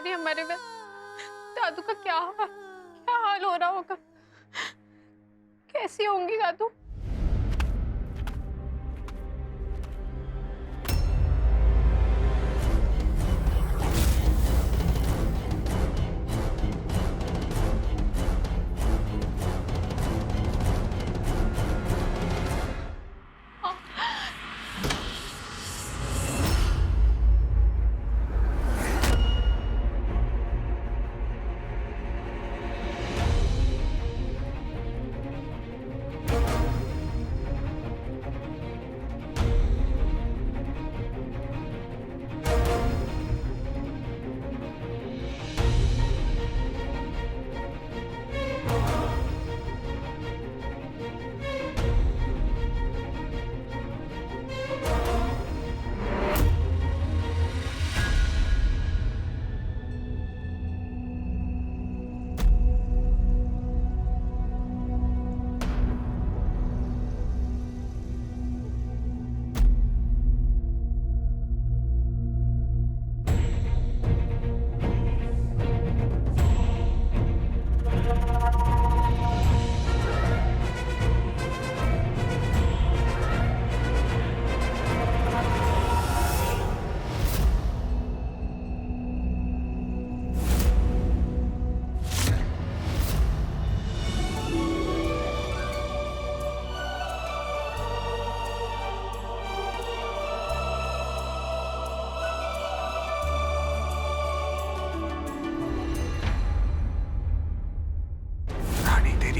रही है मरे हुए दादू का क्या हाल हो रहा होगा। कैसी होंगी दादू।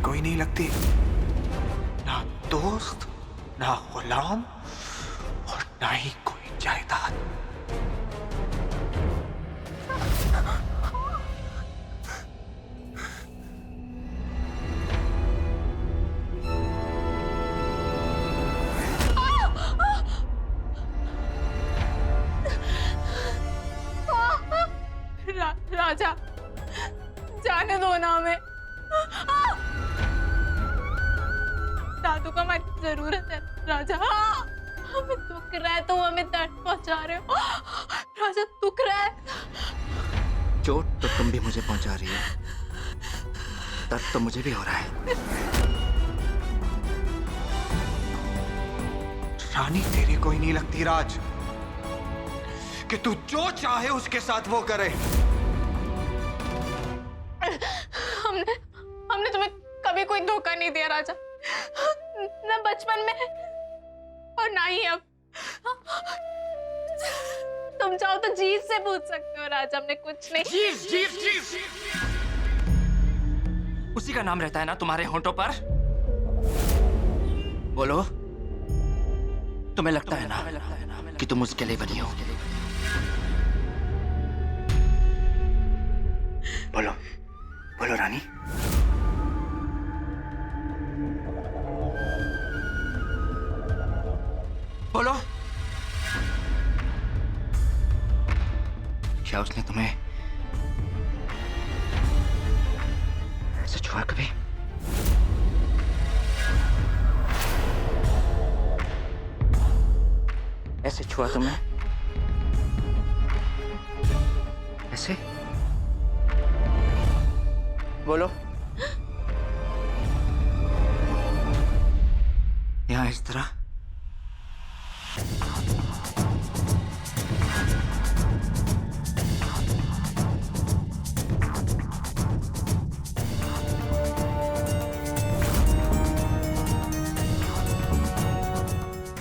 कोई नहीं लगती, ना दोस्त, ना गुलाम और ना ही कोई जायदाद। राजा जाने दो ना हमें। दादू का हमारी जरूरत है राजा। हमें दुख रहा है, तुम हमें दर्द पहुंचा रहे हो। राजा दुख रहा है। चोट तो तुम भी मुझे पहुंचा रही हो, दर्द तो मुझे भी हो रहा है। रानी तेरी कोई नहीं लगती राज, कि तू जो चाहे उसके साथ वो करे। हमने तुम्हें कभी कोई धोखा नहीं दिया राजा, न बचपन में और ना ही अब। तुम चाहो तो जीत से पूछ सकते हो राजा, हमने कुछ नहीं। जीत उसी का नाम रहता है ना तुम्हारे होंठों पर। बोलो, तुम्हें लगता है ना कि तुम उसके लिए बनी हो? बोलो बोलो रानी। बोलो, क्या उसने तुम्हें ऐसे छुआ कभी? ऐसे छुआ तुम्हें? ऐसे? बोलो। यहाँ इस तरह?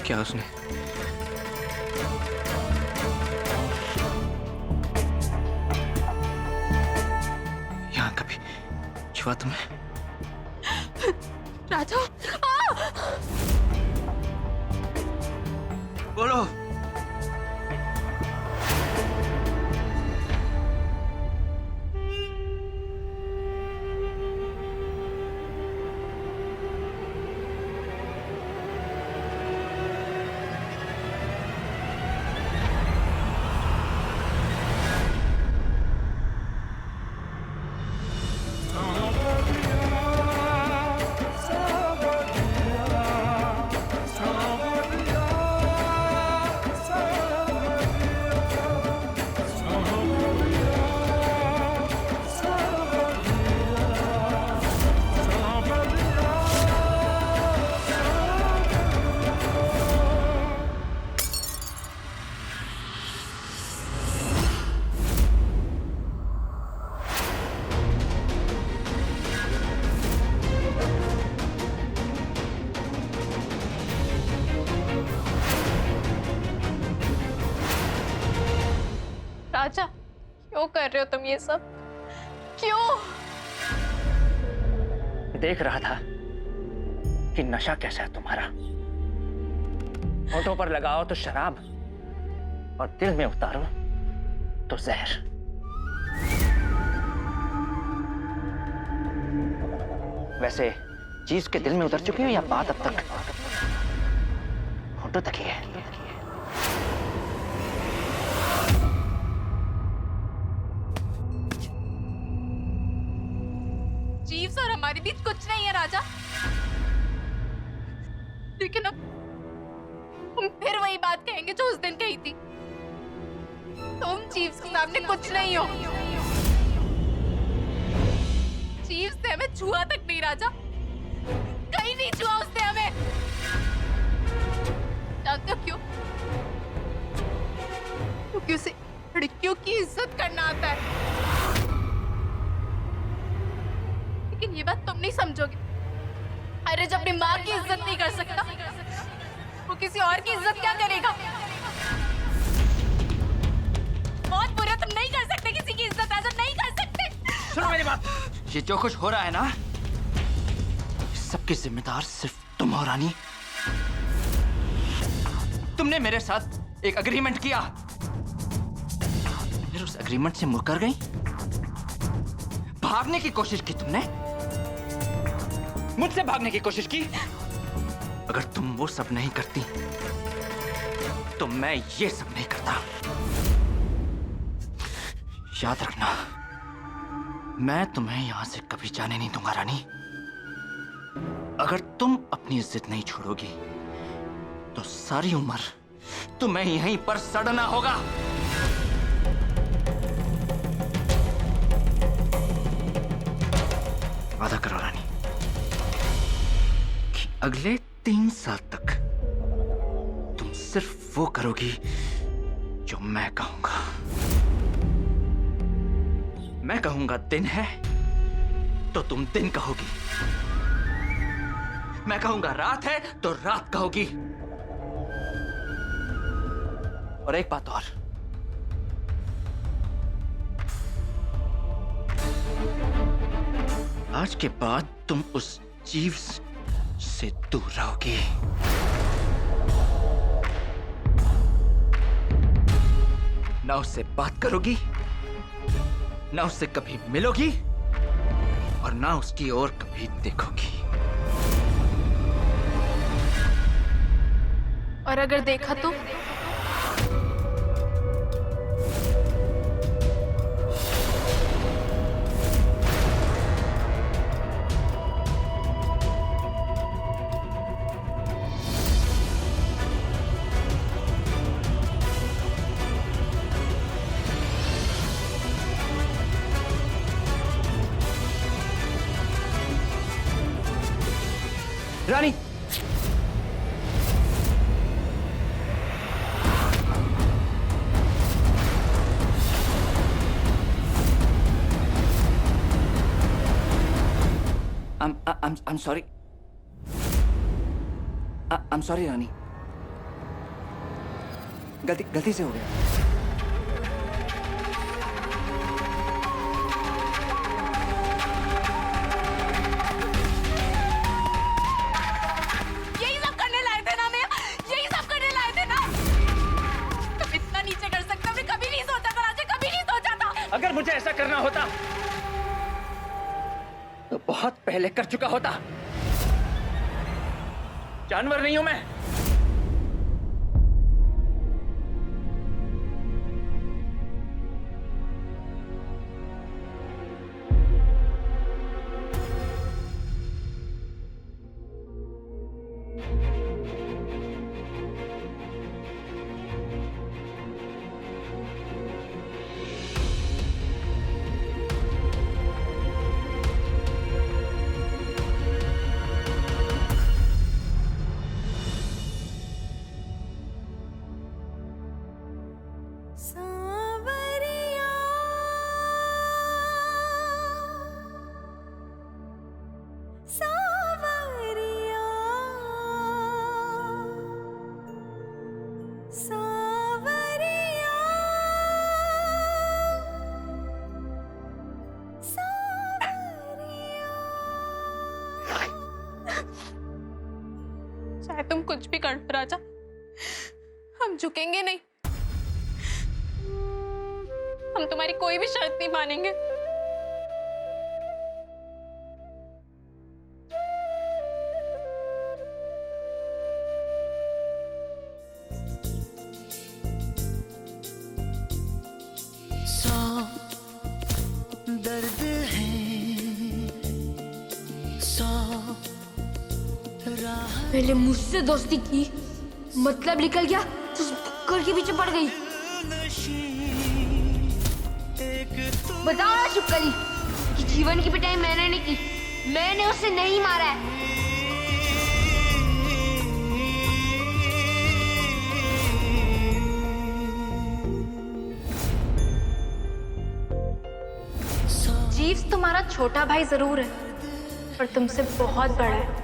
क्या उसने यहाँ कभी छुआ तुम्हें? राजा बोलो। राजा, क्यों कर रहे हो तुम ये सब? क्यों? देख रहा था कि नशा कैसा है तुम्हारा। होठों पर लगाओ तो शराब और दिल में उतारो तो जहर। वैसे चीज के दिल में उतर चुकी हो या बात अब तक होठों तक ही है? जीव्स और हमारे बीच कुछ नहीं है राजा, लेकिन अब तुम फिर वही बात कहेंगे जो उस दिन कही थी। तुम जीव्स के सामने कुछ नहीं हो। जीव्स ने हमें छुआ तक नहीं राजा, कहीं नहीं छुआ उसने हमें। जानते हो क्यों? क्योंकि उसे लड़कियों की इज्जत करना आता है। लेकिन ये बात तुम नहीं समझोगे। अरे जब अपनी माँ की इज्जत नहीं कर सकता, वो किसी और की इज्जत क्या करेगा? बहुत बुरा, तुम नहीं कर सकते किसी की इज्जत राजा, नहीं कर सकते। सुनो मेरी बात, ये जो कुछ हो रहा है ना, सबकी जिम्मेदार सिर्फ तुम हो रानी। तुमने मेरे साथ एक एग्रीमेंट किया, फिर उस एग्रीमेंट से मुकर गई। भागने की कोशिश की तुमने, मुझसे भागने की कोशिश की। अगर तुम वो सब नहीं करती तो मैं ये सब नहीं करता। याद रखना, मैं तुम्हें यहां से कभी जाने नहीं दूंगा रानी। अगर तुम अपनी जिद नहीं छोड़ोगी तो सारी उम्र तुम्हें यहीं पर सड़ना होगा। वादा करो रानी कि अगले 3 साल तक तुम सिर्फ वो करोगी जो मैं कहूंगा। मैं कहूंगा दिन है तो तुम दिन कहोगी, मैं कहूंगा रात है तो रात कहोगी। और एक बात और, आज के बाद तुम उस जीव से दूर रहोगी। ना उससे बात करोगी, ना उससे कभी मिलोगी और ना उसकी ओर कभी देखोगी। और अगर देखा तो? रानी, I'm sorry. I'm sorry रानी, गलती से हो गया। यही सब करने लाए थे ना मैं, यही सब करने लाए थे ना। तुम इतना नीचे कर सकते हो, कभी नहीं सोचा था राजा, कभी नहीं सोचा था। अगर मुझे ऐसा करना होता तो बहुत पहले कर चुका होता। जानवर नहीं हूं मैं। चाहे तुम कुछ भी कर लो राजा, हम झुकेंगे नहीं। हम तुम्हारी कोई भी शर्त नहीं मानेंगे। दर्द है पहले मुझसे दोस्ती की, मतलब निकल गया तो उस बुक्कर के पीछे पड़ गई। बताओ ना शुक्कली कि जीवन की पिटाई मैंने नहीं की, मैंने उसे नहीं मारा है। जीव्स तुम्हारा छोटा भाई जरूर है, पर तुमसे बहुत बड़ा है।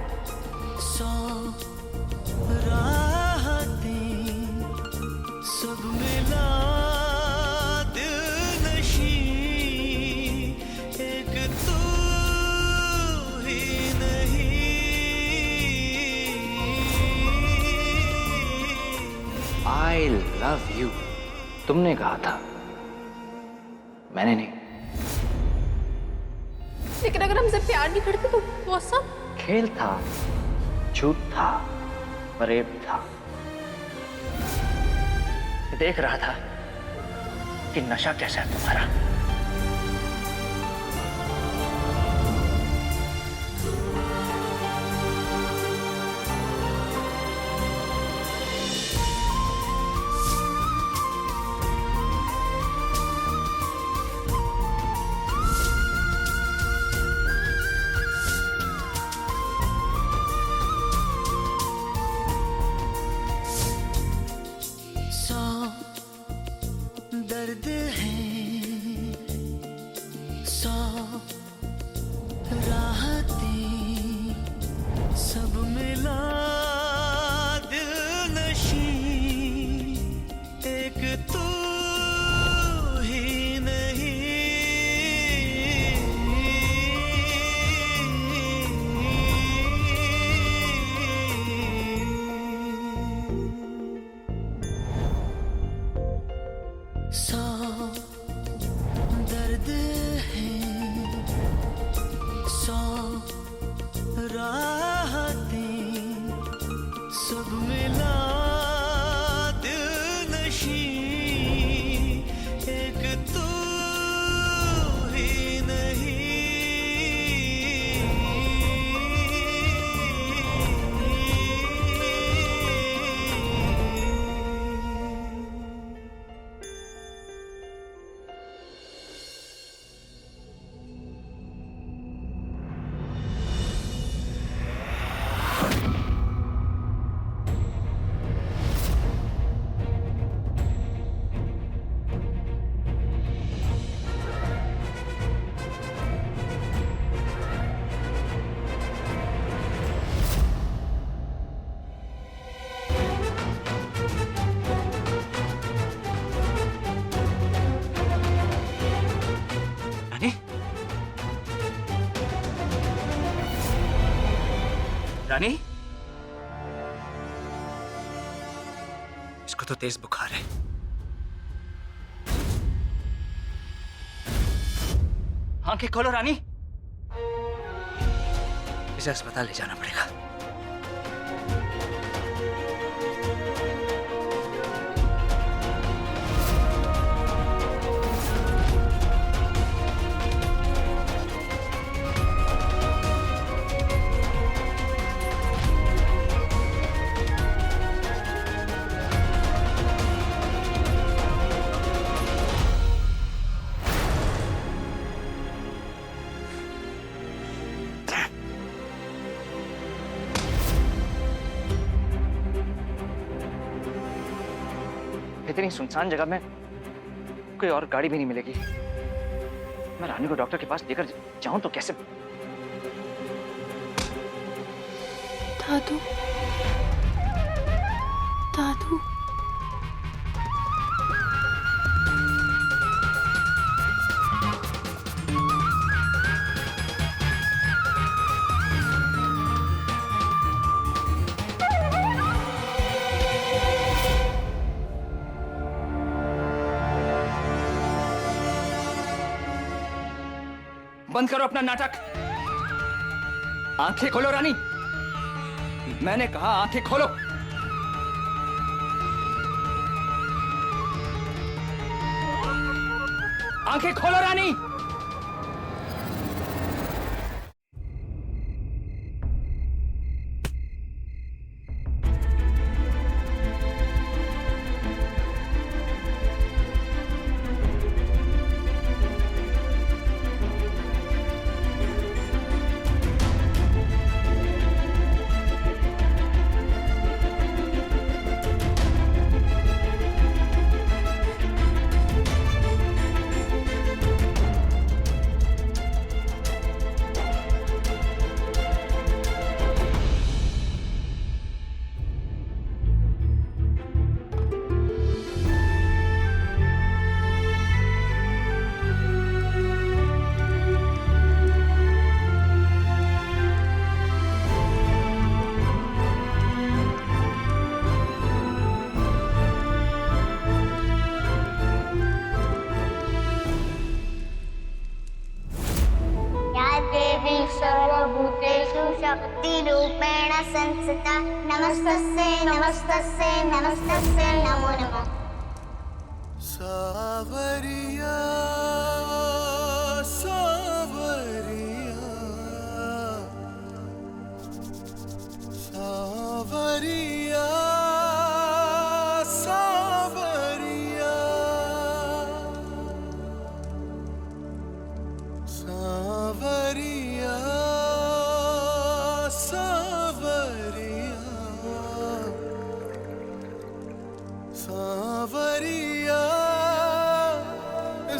सब मिला दिल नशी, एक तू ही नहीं। आई लव यू तुमने कहा था, मैंने नहीं। लेकिन अगर हमसे प्यार नहीं करते तो वो सब खेल था, झूठ था, फरेब था। देख रहा था कि नशा कैसा है तुम्हारा। दर्द है सौ राहतें, सब मिला दिल नशी, एक तू ही नहीं। सौ दर्द है सौ राहतें, सब मिला दिल नशी, एक तू ही नहीं। रानी, रानी, इसको तो तेज बुखार है। आंखें खोलो रानी, इसे अस्पताल ले जाना पड़ेगा। इतनी सुनसान जगह में कोई और गाड़ी भी नहीं मिलेगी। मैं रानी को डॉक्टर के पास लेकर जाऊं तो कैसे? दादू, दादू, बंद करो अपना नाटक। आंखें खोलो रानी, मैंने कहा आंखें खोलो। आंखें खोलो रानी। सर्वभूतेषु शक्तिरूपेण संस्थिता नमस्तस्यै नमस्तस्यै नमस्तस्यै नमो नमः। सावरिया सावरिया सावरिया सावरिया सावरिया सावरिया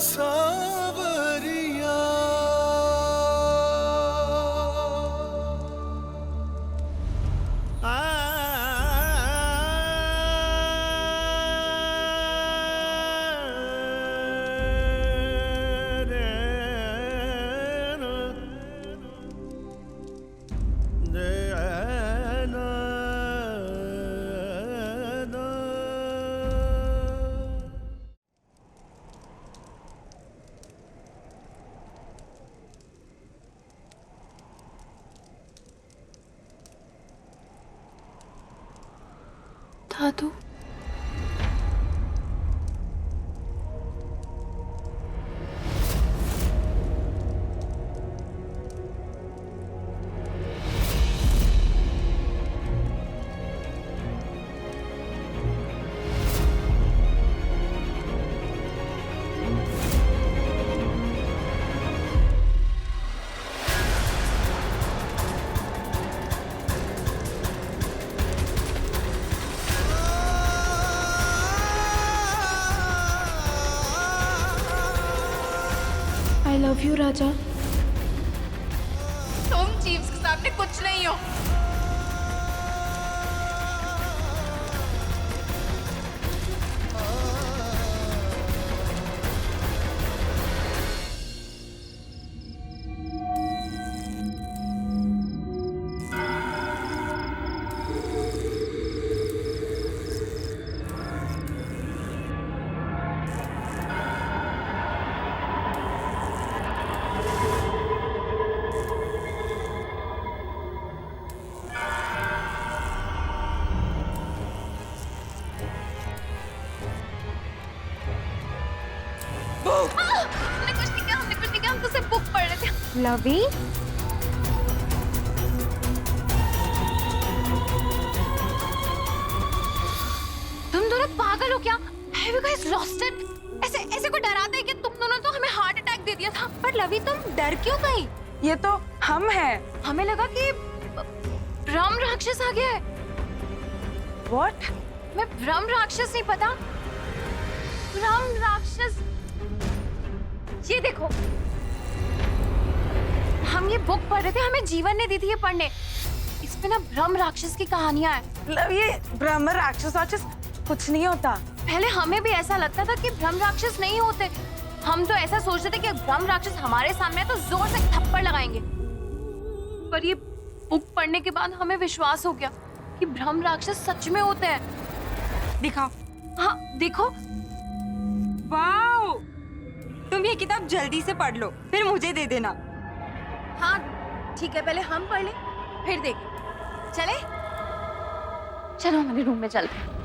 सावरिया दादू, आई लव यू राजा। तुम चीव्स के सामने कुछ नहीं हो। हमने कुछ नहीं किया, हम तो सिर्फ बुक पढ़ रहे थे। लवी, तुम दोनों पागल हो क्या? Have you guys lost it? ऐसे ऐसे को डराते हैं कि तुम दोनों तो हमें हार्ट अटैक दे दिया था। पर लवी तुम डर क्यों गई? ये तो हम हैं। हमें लगा कि ब्रह्म राक्षस आ गया है। What? मैं ब्रह्म राक्षस नहीं पता। ब्रह्म राक्षस, ये देखो, हम ये बुक पढ़ रहे थे, हमें जीवन ने दी थी ये पढ़ने। इसमें ना ब्रह्म राक्षस की कहानियां हैं। लव, ये ब्रह्म राक्षस कुछ नहीं होता। पहले हमें भी ऐसा लगता था कि ब्रह्म राक्षस नहीं होते। हम तो ऐसा सोचते थे कि ब्रह्म राक्षस हमारे सामने है तो जोर से थप्पड़ लगाएंगे। पर ये बुक पढ़ने के बाद हमें विश्वास हो गया कि ब्रह्म राक्षस सच में होते हैं। दिखाओ। हाँ देखो। वाओ! तुम ये किताब जल्दी से पढ़ लो, फिर मुझे दे देना। हाँ ठीक है, पहले हम पढ़ लें फिर देखें। चले? चलो हमारे रूम में चलते हैं।